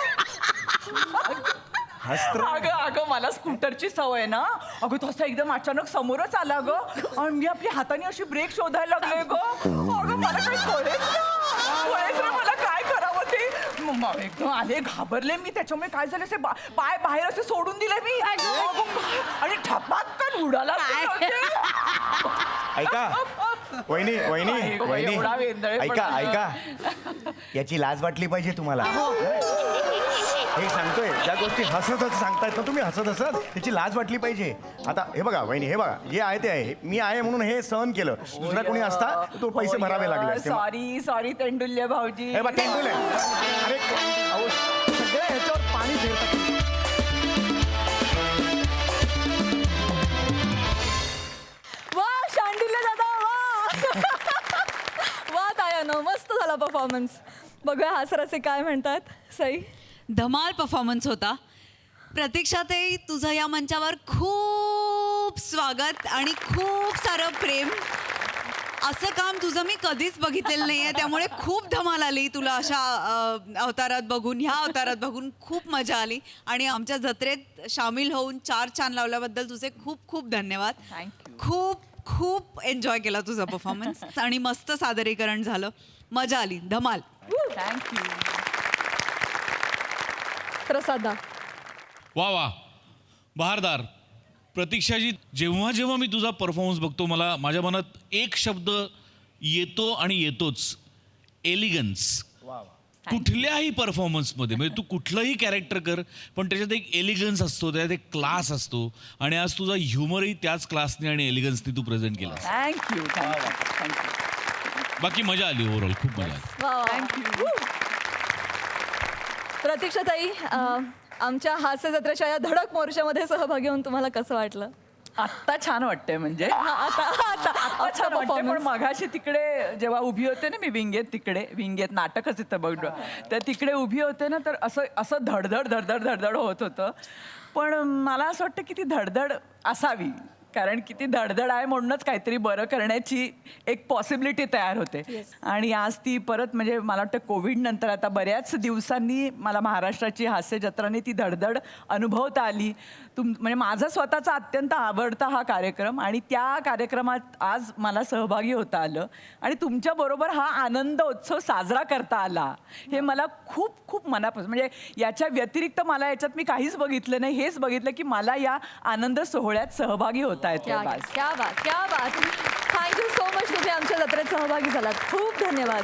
अगं मला स्कूटरची सवय ना. अगं तसं एकदम अचानक समोरच आला ग आणि मी आपल्या हाताने अशी ब्रेक शोधायला लागले ग. अगं मला काही कळेच ना मला काय करावं ते. एकदम आले, घाबरले मी. त्याच्यामुळे काय झालं, असे पाय बाहेर असे सोडून दिले मी. आणि ठपाक्कन उडाला. ऐका वहिनी वहिनी वहिनी, एवढा वेंदळेपणा. ऐका याची लाज वाटली पाहिजे तुम्हाला. हे सांगतोय त्या गोष्टी हसत हसत सांगतायत ना तुम्ही, हसत हसत त्याची लाज वाटली पाहिजे. आता हे बघा वहिनी, हे बघा जे आहे ते आहे. मी आहे म्हणून हे सहन केलं. दुसरा कोणी असता तो पैसे भरावे लागले असते. सॉरी सॉरी तेंडुल्य भाऊजी. हे बघ तेंडुल आहे. अरे अहो, सगळ्या ह्याच्यावर पाणी फिरतात. वा शांडिल्य दादा वा. वा तायानो, मस्त झाला परफॉर्मन्स. बघूया हासराचे काय म्हणतात. सई धमाल परफॉर्मन्स होता. प्रतीक्षाताई, तुझं या मंचावर खूप स्वागत आणि खूप सारं प्रेम. असं काम तुझं मी कधीच बघितलेलं नाही आहे, त्यामुळे खूप धमाल आली तुला अशा अवतारात बघून. ह्या अवतारात बघून खूप मजा आली आणि आमच्या जत्रेत सामील होऊन 4 छान लावल्याबद्दल तुझे खूप खूप धन्यवाद. थँक्यू. खूप खूप एन्जॉय केला तुझा परफॉर्मन्स आणि मस्त सादरीकरण झालं. मजा आली, धमाल. थँक्यू. प्रसादा वा वा, बहारदार. प्रतीक्षाजी, जेव्हा जेव्हा मी तुझा परफॉर्मन्स बघतो मला माझ्या मनात एक शब्द येतो आणि येतोच, एलिगन्स. कुठल्याही परफॉर्मन्समध्ये म्हणजे तू कुठलंही कॅरेक्टर कर पण त्याच्यात एक एलिगन्स असतो, त्याच्यात एक क्लास असतो आणि आज तुझा ह्युमरही त्याच क्लासने आणि एलिगन्सने तू प्रेझेंट केला. Thank you thank you. बाकी मजा आली, ओव्हरऑल खूप मजा आली. वा वा. प्रतीक्षाताई, आमच्या हास्य जत्रेच्या या धडक मोर्चामध्ये सहभागी होऊन तुम्हाला कसं वाटलं? आत्ता छान वाटतंय म्हणजे. आता छान वाटतंय, पण मगाशी तिकडे जेव्हा उभी होते ना मी विंगेत नाटकच येतं बघ, तर तिकडे उभी होते ना, तर असं धडधड धडधड धडधड होत होतं. पण मला असं वाटतं की ती धडधड असावी, कारण किती धडधड आहे म्हणूनच काहीतरी बरं करण्याची एक पॉसिबिलिटी तयार होते. आणि आज ती परत म्हणजे मला वाटतं कोविड नंतर आता बऱ्याच दिवसांनी मला महाराष्ट्राची हास्य जत्राने ती धडधड अनुभवता आली. म्हणजे माझा स्वतःचा अत्यंत आवडता हा कार्यक्रम आणि त्या कार्यक्रमात आज मला सहभागी होता आलं आणि तुमच्याबरोबर हा आनंदोत्सव साजरा करता आला हे मला खूप खूप मनापासून म्हणजे याच्या व्यतिरिक्त मला याच्यात मी काहीच बघितलं नाही. हेच बघितलं की मला या आनंद सोहळ्यात सहभागी होता येतो. क्या बात, क्या बात, क्या बात. थँक्यू सो मच, तुम्ही आमच्या जत्रेत सहभागी झालात. खूप धन्यवाद.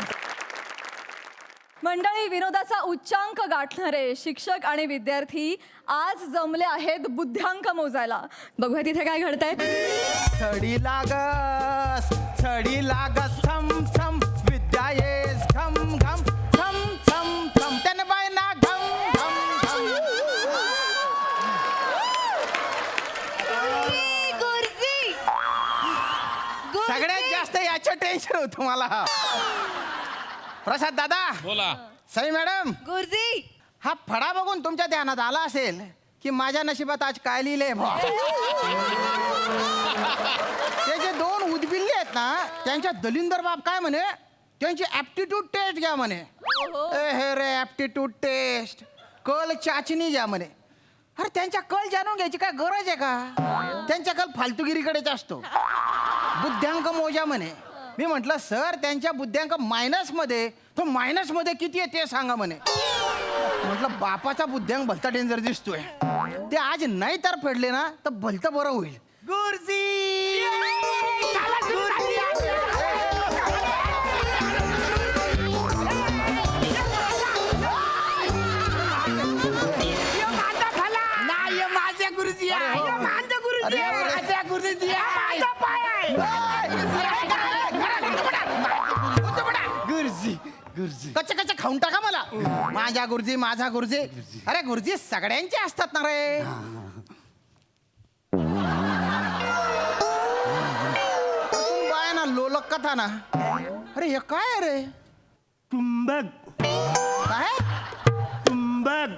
मंडळी, विनोदाचा उच्चांक गाठणारे शिक्षक आणि विद्यार्थी आज जमले आहेत बुद्ध्यांक मोजायला. बघूया तिथे काय घडतंय. छडी लागस थम थम विद्या येस घम घम थम थम थम त्याने बायना घम घम घम. सगळ्यात जास्त याचं टेन्शन होतं मला. प्रसाद दादा, बोला. सई मॅडम, गुरुजी हा फडा बघून तुमच्या ध्यानात आला असेल की माझ्या नशिबात आज काय लिहिलंय बा. ते जे 2 उदबिल्ले आहेत ना, त्यांच्या दलिंदर बाप काय म्हणे, त्यांची ऍप्टिट्यूड टेस्ट घ्या म्हणे. हे रे ऍप्टिट्यूड टेस्ट, कल चाचणी घ्या म्हणे. अरे त्यांच्या कल जाणून घ्यायची काय गरज आहे का? त्यांच्या कल फालतुगिरीकडेच असतो. बुद्ध्यांक मोजा म्हणे. मी म्हटलं सर त्यांच्या बुद्ध्यांक मायनसमध्ये, तो मायनसमध्ये किती आहे ते सांगा म्हणे. म्हटलं बापाचा बुद्ध्यांक भलता डेंजर दिसतोय. ते आज नाही तर फेडले ना तर भलतं बरं होईल. गुरुजी माझ्या गुरुजी गुरुजी गुरुजी कच्चे कच्चे खाऊन टाका मला. माझ्या गुरुजी, माझा गुरुजी. अरे गुरुजी सगळ्यांचे असतात ना रे. बाय ना लोलक कथा ना. अरे हे काय रे? तुंबक. काय तुंबक.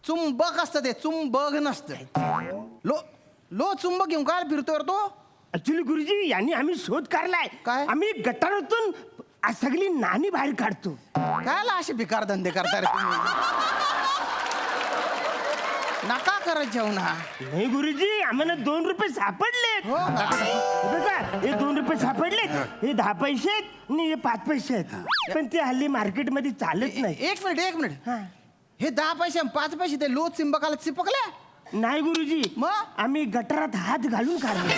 चुंबक असतं ते, चुंबक नसतं. लो चुंबक घेऊन काय फिरतोय रे तो? ऍक्च्युली गुरुजी यांनी आम्ही शोध काढलाय. काय? आम्ही गटारातून आज सगळी नाणी बाहेर काढतो. कायला असे बेकार धंदे करता रे तुम्ही? नका करत जाऊ ना. नाही गुरुजी, आम्हाला 2 रुपये सापडलेत. हो का? बघा, हे 2 रुपये सापडलेत, हे 10 पैसे आहेत आणि हे 5 पैसे आहेत. पण ते हल्ली मार्केटमध्ये चालत नाही. एक मिनिट. हे 10 पैसे 5 पैसे ते लो चिंबकाला चिपकल्या? नाही गुरुजी, मग? आम्ही गटारात हात घालून काढले.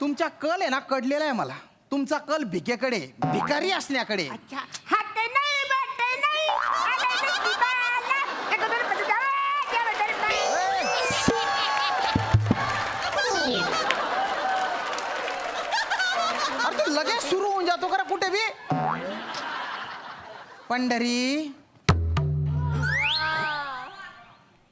तुमचा कल आहे ना कडलेला आहे मला. तुमचा कल भिकेकडे, भिकारी असण्याकडे. अरे तू लगेच सुरू होऊन जातो करा कुठे बी. पंढरी,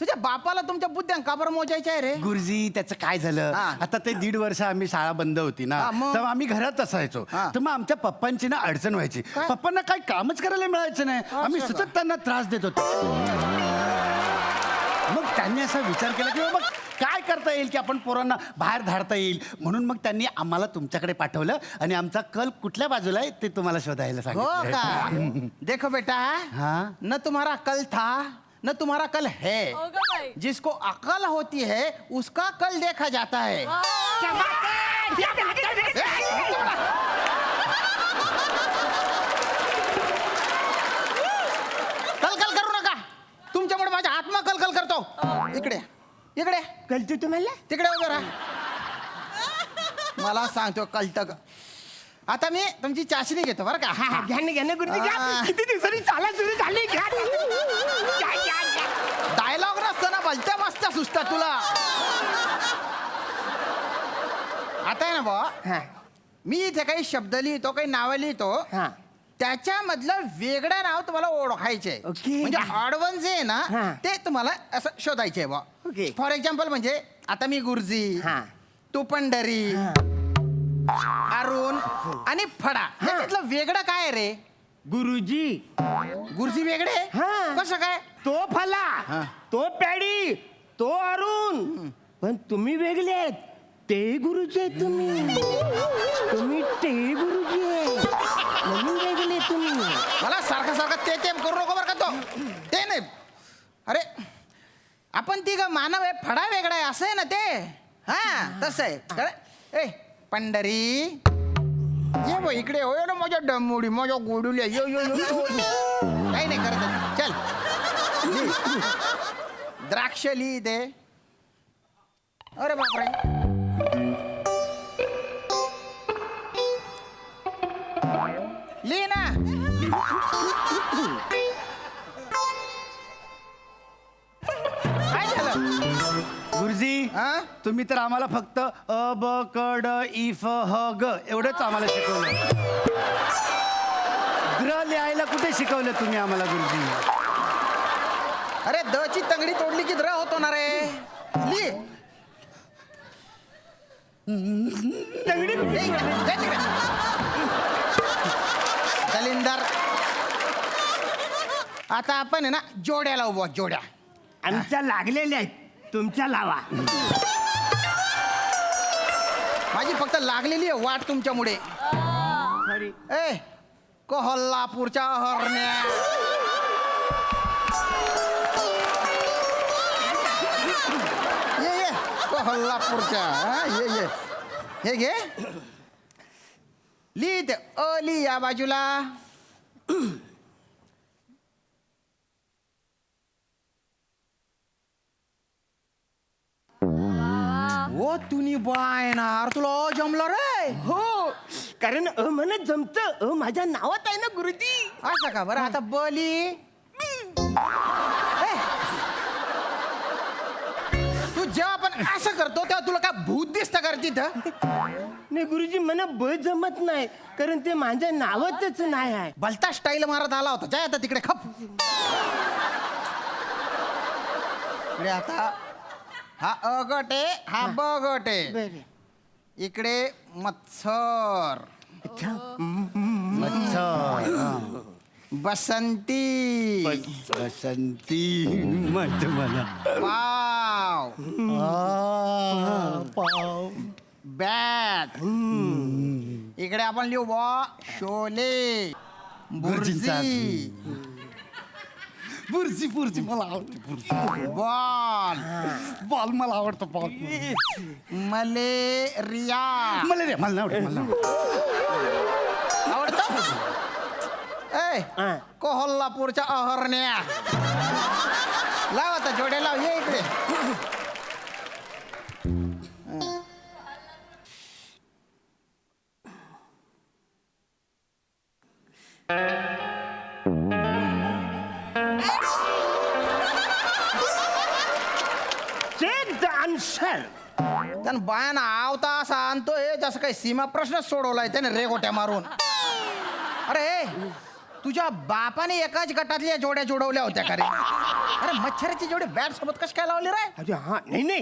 तुझ्या बापाला तुमच्या बुद्ध्यांक का बरं मोजायचं आहे रे? गुरुजी त्याचं काय झालं, हा. आता ते 1.5 वर्ष आम्ही शाळा बंद होती ना, हा, मग? तेव्हा आम्ही घरात असायचो. हा. तर मग आमच्या पप्पांची ना अडचण व्हायची. काय? पप्पांना काही कामच करायला मिळायचं नाही. आम्ही असं सतत त्यांना त्रास देत होतो. मग त्यांनी असा विचार केला की बाबा काय करता येईल की आपण पोरांना बाहेर धाडता येईल. म्हणून मग त्यांनी आम्हाला तुमच्याकडे पाठवलं आणि आमचा कल कुठल्या बाजूला आहे ते तुम्हाला शोधायला हो सांगितलं. का? देखो बेटा, हाँ? न तुम्हारा कल था न तुम्हारा कल है. हो का बाई? जिसको अकल होती है उसका कल देखा जाता है. कलकल करू नका. तुमच्यामुळे माझा आत्मा कलकल करतो. इकडे इकडे कळतो तुम्हाला? तिकडे उभे राहा. मला सांगतो कळतं का? आता मी तुमची चाचणी घेतो बरं का. घ्या ना गुरुजी, घ्या. हा. किती दिवसांनी चाला सुरू झाली. घ्या. घ्या, घ्या, घ्या. डायलॉग नसतो ना भलत्या मस्त सुचता तुला. आता आहे ना बा, हा, मी इथे काही शब्द लिहितो, काही नावं लिहितो, हा. त्याच्यामधलं वेगळं नाव तुम्हाला ओळखायचंय. ओके. म्हणजे आडवण जे आहे हा. ना ते तुम्हाला असं शोधायचंय बा. ओके. फॉर एक्झाम्पल म्हणजे आता मी गुरुजी, हा. तू पंढरी, हा. अरुण आणि फडा. याच्यातलं वेगळं काय आहे रे? गुरुजी गुरुजी वेगळे कसं काय? तो फला तो पॅडी तो अरुण पण तुम्ही वेगळे आहेत. ते गुरुजी आहेत तुम्ही ते गुरुजी आहे म्हणून वेगळे तुम्ही. मला सारखं सारखं ते करू नको बरं का तो. ते नाही. अरे आपण ती का मानव आहे फडा वेगळा आहे असं आहे ना ते. हा तसं आहे. ए पंढरी ये बो इकडे हो ना माझ्या डमुडी माझ्या गोडुल्या यो यो यो काही नाही करत. चल द्राक्ष लिही दे. अरे बापरे लिही ना. काय झालं गुरुजी तुम्ही तर आम्हाला फक्त अ ब क ड इ फ ह ग एवढंच आम्हाला शिकवलं. द्र लिहायला कुठे शिकवलं तुम्ही आम्हाला गुरुजी? अरे द ची तंगडी तोडली की द्र होतो ना रे. ली तंगडी दलिंदर. आता आपण आहे ना जोड्या लावू बुवा जोड्या. आमच्या लागलेल्या आहेत तुमच्या लावा. माझी फक्त लागलेली आहे वाट तुमच्यामुळे. ए कोल्हापूरच्या हरण्या ये कोल्हापूरच्या ये हे घे. लिहित अली या बाजूला. ओ तुम्ही बायनार तुला जमलं रे. हो कारण म्हणत जमत माझ्या नावात आहे ना गुरुजी. असं का बरं. आता बली तू जेव्हा पण असं करतो तेव्हा तुला काय भूत दिसतं का रे तिथं? नाही गुरुजी मला ब जमत नाही कारण ते माझ्या नावातच नाही आहे. भलता स्टाईल मारत आला होता. जाय आता तिकडे खप. इकडे आता हा अ गट आहे हा ब गट आहे. इकडे मत्सर बसंती बसंती मत मला पाव बॅट. इकडे आपण लिहू बॉ शोले बुर्जी बुर्जी बुर्जी मला आवडते बुर्जी. बॉल बॉल मला आवडतो बॉल. मलेरिया मला रे मला नाही आवडत मला नाही आवडत. आवडतं. ए कोल्हापूरच्या अहरण्या लाव आता जोड्या लाव. ये इकडे. आन्सर त्यानं बायानं आवता असा आणतोय जसं काही सीमा प्रश्नच सोडवलाय त्याने रेगोट्या मारून. अरे तुझ्या बापाने एकाच गटातल्या जोड्या जोडवल्या होत्या का रे? अरे मच्छराची जोडी बॅट सोबत कशी काय लावली रे? अरे हा नाही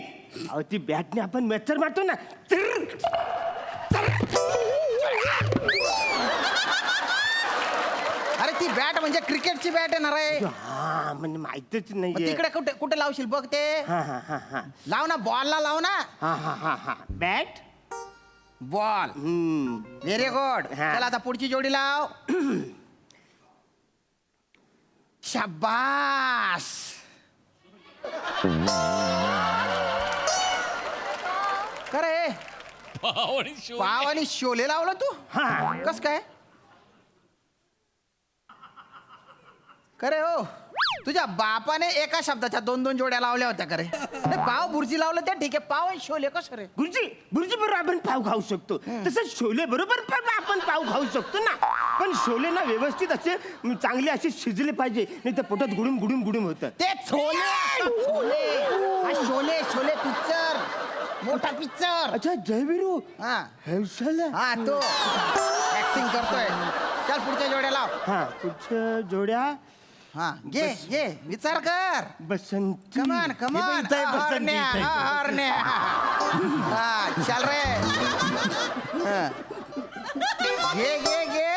अहो ती बॅटने आपण मच्छर मारतो ना. अरे ती बॅट म्हणजे क्रिकेटची बॅट आहे ना रे. हा म्हणजे माहितच नाही. तिकडे कुठे कुठे लावशील बघ ते. लाव ना बॉलला लाव ना. हा बॅट बॉल. Very good. चला आता पुढची जोडी लाव. शाबास. करे पाव आणि शोले लावलं तू. कस काय करे हो? तुझ्या बापाने एका शब्दाच्या 2-2 जोड्या लावल्या होत्या करे. पाव बुर्जी लावलं त्या ठीक आहे. पाव आणि शोले कसं रे? गुरुजी बरोबर आपण पाव खाऊ शकतो तसंच शोले बरोबर पण आपण पाव खाऊ शकतो ना. पण शोले ना व्यवस्थित असे चांगले असे शिजले पाहिजे नाही तर पोटात गुडूम गुडूम गुडूम होतं. ते छोले छोले शोले शोले पिक्चर मोठा पिक्चर. अच्छा जयवीरू. हा हा तो ऍक्टिंग करतोय. चल पुढच्या जोड्या लाव. हा पुढच्या जोड्या. हा घे घे विचार कर. बसंती. कमान कमान. हरण्या हा चल रे. घे घे घे.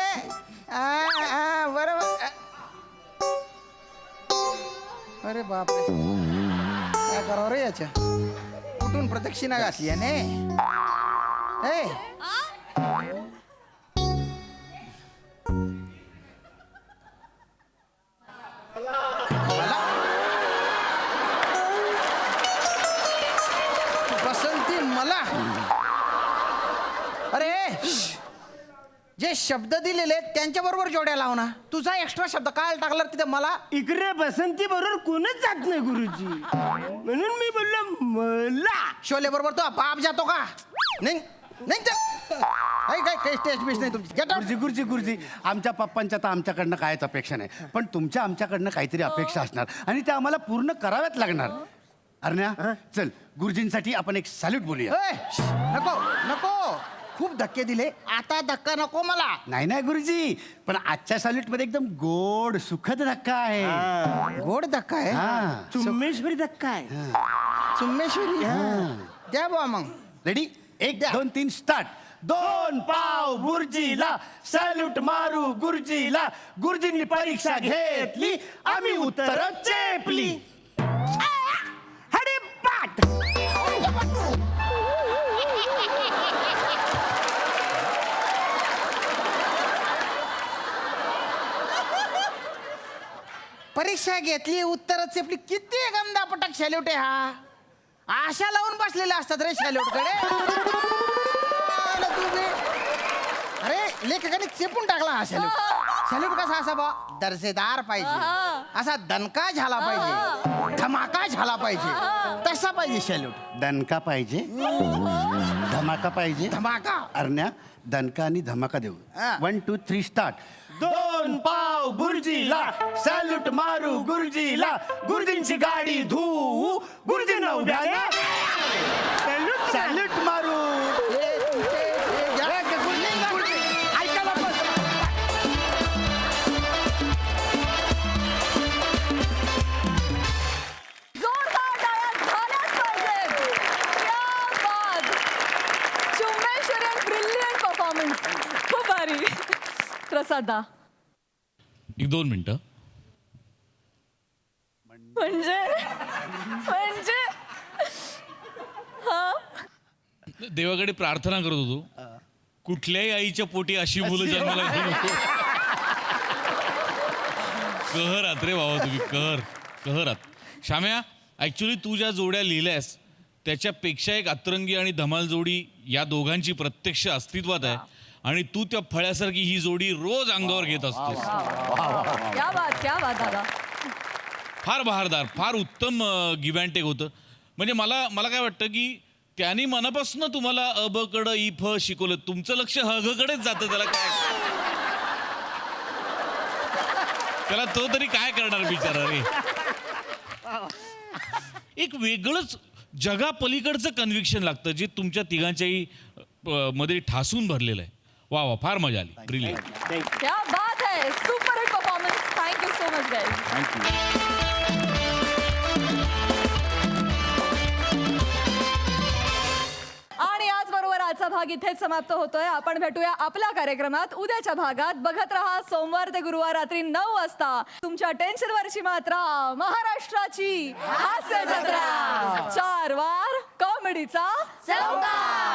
अरे बापरे, काय करावं रे याच्या? कुठून प्रदक्षिणा घातली याने? ए पसंती मला? अरे जे शब्द दिलेले त्यांच्या बरोबर जोड्या लाव ना. तुझा एक्स्ट्रा शब्द काय टाकला तिथे मला? इकडे बसंती बरोबर कोणच जात नाही गुरुजी, म्हणून मी बोललो मला. शोले बरोबर तो बाप जातो का? नाही नाही काय काही टेस्ट बिस्ट नाही तुमची. Get out. गुरुजी आमच्या पप्पांच्या तर आमच्याकडनं कायच अपेक्षा नाही, पण तुमच्या आमच्याकडनं काहीतरी अपेक्षा असणार आणि त्या आम्हाला पूर्ण कराव्याच लागणार. अरण्या चल, गुरुजींसाठी आपण एक सॅल्यूट बोलूया. ए, नको नको, खूप धक्के दिले, आता धक्का नको मला. नाही गुरुजी, पण आजच्या सॅल्यूट मध्ये एकदम गोड सुखद धक्का आहे. गोड धक्का आहे? हा. चुम्मेश्वरी धक्का आहे. चुम्मेश्वरी द्या बुवा मग. रेडी? 1 2 3 स्टार्ट. 2 पाव गुरुजीला सॅल्यूट मारू गुरुजीला, गुरुजींनी परीक्षा घेतली आम्ही उत्तर चेपली. हडे पाठ. परीक्षा घेतली उत्तरच चेपली. किती गंदा पटक सॅल्यूट आहे हा. आशा लावून बसलेले असतात रे सॅल्यूट कडे. अरे लेखकाने चेपून टाकला हा सॅल्यूट. सॅल्यूट कसा असा बा? दर्जेदार पाहिजे, असा दणका झाला पाहिजे, धमाका झाला पाहिजे, तसा पाहिजे सॅल्यूट. दणका पाहिजे, धमाका पाहिजे. धमाका. अरण्या दणका आणि धमाका देऊ. हा. 1 2 3 स्टार्ट. 2 पाव गुरुजीला सॅल्यूट मारू गुरुजीला, गुरुजींची गाडी धुवू गुरुजींना उभ्याला सॅल्यूट मारू. ऐकायला पण. जोरदार टाळ्या झाल्याच पाहिजेत. क्या बात. चुम्मेश्वरी and brilliant performance. खूप भारी. प्रसादा. 1-2 मिनिटं. म्हणजे हा देवाकडे प्रार्थना करत होतो, कुठल्याही आईच्या पोटी अशी मुलं जन्माला येऊ नको. कहरात रे बाबा तुम्ही, कहरात. श्याम्या, ऍक्च्युली तू ज्या जोड्या लिहिल्यास त्याच्यापेक्षा एक अतरंगी आणि धमाल जोडी या दोघांची प्रत्यक्ष अस्तित्वात आहे, आणि तू त्या फळ्यासारखी ही जोडी रोज अंगावर घेत असतोस. क्या बात दादा. फार बहारदार, फार उत्तम गिव्ह अँड टेक होतं. म्हणजे मला काय वाटतं की त्यांनी मनापासून तुम्हाला अ ब कडं इ फ शिकवलं. तुमचं लक्ष ह ग कडेच जातं. त्याला तो तरी काय करणार बिचारा रे. एक वेगळंच जगापलीकडचं कन्व्हिक्शन लागतं जे तुमच्या तिघांच्याही मध्ये ठासून भरलेलं आहे. वा फार मजा आली. ब्रिलियंट. क्या बात है. Super hit performance. Thank you so much guys. Thank you. आणि याचबरोबर आजचा भाग इथेच समाप्त होतोय. आपण भेटूया आपल्या कार्यक्रमात उद्याच्या भागात. बघत रहा सोमवार ते गुरुवार रात्री 9 वाजता तुमच्या टेन्शनवरची मात्रा, महाराष्ट्राची हास्य जत्रा. 4 वार कॉमेडीचा चौकार.